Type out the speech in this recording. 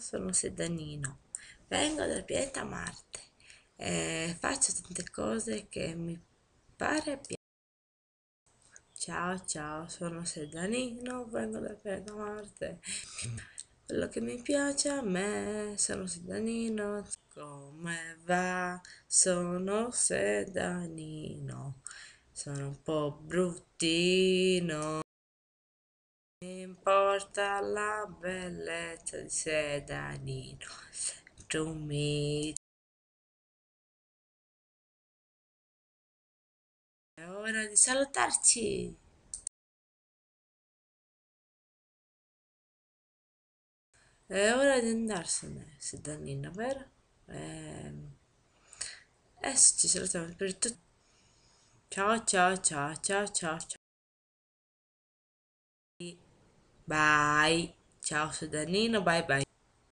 sono Sedanino, vengo dal pianeta Marte e faccio tante cose che mi pare piacciono. Ciao, ciao, sono Sedanino, vengo dal pianeta Marte. Quello che mi piace a me, sono Sedanino. Come va? Sono Sedanino. Sono un po' bruttino. Mi importa la bellezza di Sedanino, sempre un mito. È ora di salutarci. È ora di andarsene, Sedanino, vero? Adesso ci salutiamo per tutti. Ciao ciao ciao ciao ciao ciao. Bye. Ciao Sedanino, bye bye.